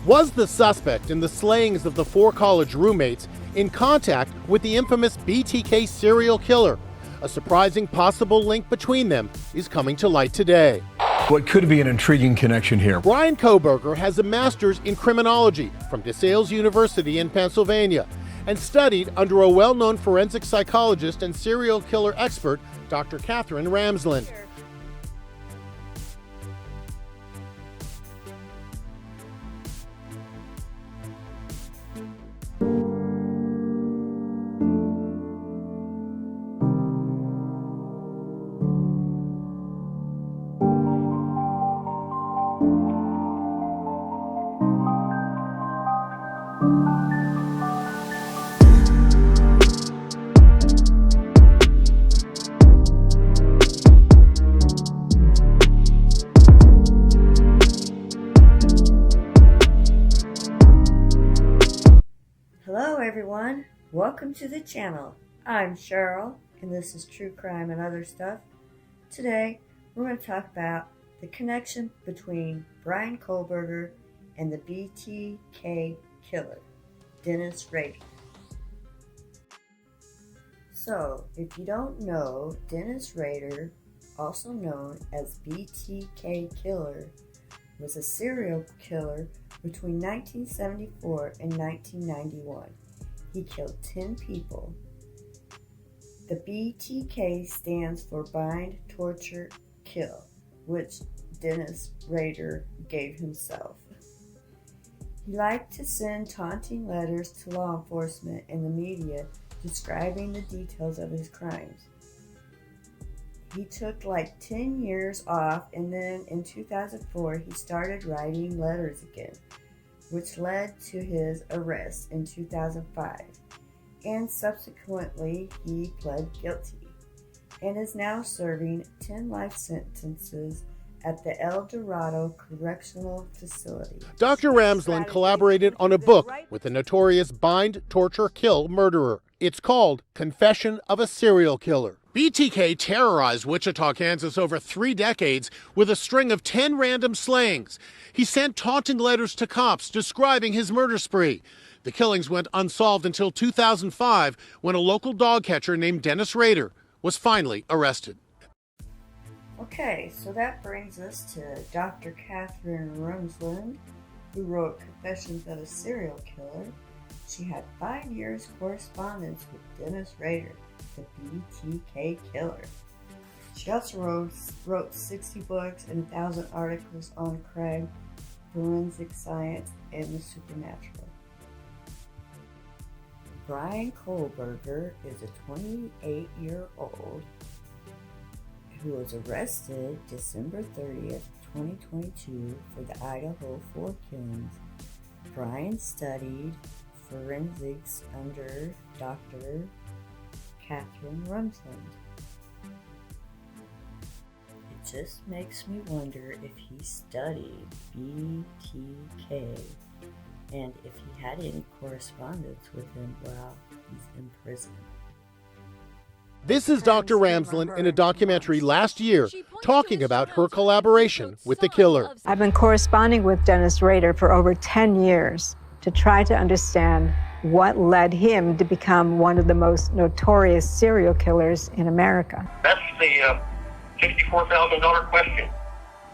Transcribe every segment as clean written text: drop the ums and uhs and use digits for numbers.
Was the suspect in the slayings of the 4 college roommates in contact with the infamous BTK serial killer? A surprising possible link between them is coming to light today. What could be an intriguing connection here? Bryan Kohberger has a master's in criminology from DeSales University in Pennsylvania and studied under a well-known forensic psychologist and serial killer expert, Dr. Catherine Ramsland. Hello everyone, welcome to the channel. I'm Cheryl and this is True Crime and Other Stuff. Today we're going to talk about the connection between Bryan Kohberger and the BTK killer, Dennis Rader. So, if you don't know, Dennis Rader, also known as BTK killer, was a serial killer between 1974 and 1991. He killed 10 people. The BTK stands for Bind, Torture, Kill, which Dennis Rader gave himself. He liked to send taunting letters to law enforcement and the media describing the details of his crimes. He took like 10 years off, and then in 2004 he started writing letters again, which led to his arrest in 2005, and subsequently he pled guilty and is now serving 10 life sentences at the El Dorado Correctional Facility. Dr. Ramsland collaborated on a book with the notorious Bind, Torture, Kill murderer. It's called Confession of a Serial Killer. BTK terrorized Wichita, Kansas over 3 decades with a string of 10 random slayings. He sent taunting letters to cops describing his murder spree. The killings went unsolved until 2005 when a local dog catcher named Dennis Rader was finally arrested. Okay, so that brings us to Dr. Catherine Ramsland, who wrote Confessions of a Serial Killer. She had 5 years correspondence with Dennis Rader, the BTK killer. She also wrote 60 books and 1,000 articles on crime, forensic science, and the supernatural. Bryan Kohberger is a 28-year-old who was arrested December 30th, 2022 for the Idaho 4 killings. Bryan studied forensics under Dr. Catherine Ramsland. It just makes me wonder if he studied BTK and if he had any correspondence with him while he's in prison. This is Dr. Ramsland in a documentary last year talking about her collaboration with the killer. I've been corresponding with Dennis Rader for over 10 years to try to understand what led him to become one of the most notorious serial killers in America. That's the $64,000 question.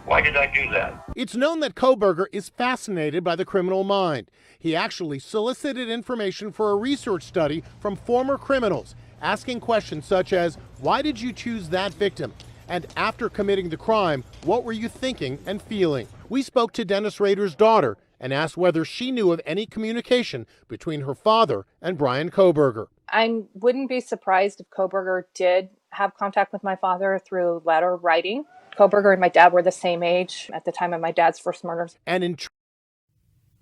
Why did I do that? It's known that Kohberger is fascinated by the criminal mind. He actually solicited information for a research study from former criminals, asking questions such as, why did you choose that victim? And after committing the crime, what were you thinking and feeling? We spoke to Dennis Rader's daughter and asked whether she knew of any communication between her father and Bryan Kohberger. I wouldn't be surprised if Kohberger did have contact with my father through letter writing. Kohberger and my dad were the same age at the time of my dad's first murders. And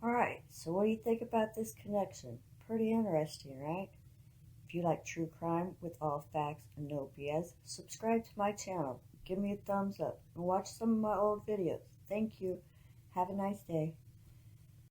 All right, so what do you think about this connection? Pretty interesting, right? If you like true crime with all facts and no BS, subscribe to my channel, give me a thumbs up, and watch some of my old videos. Thank you. Have a nice day.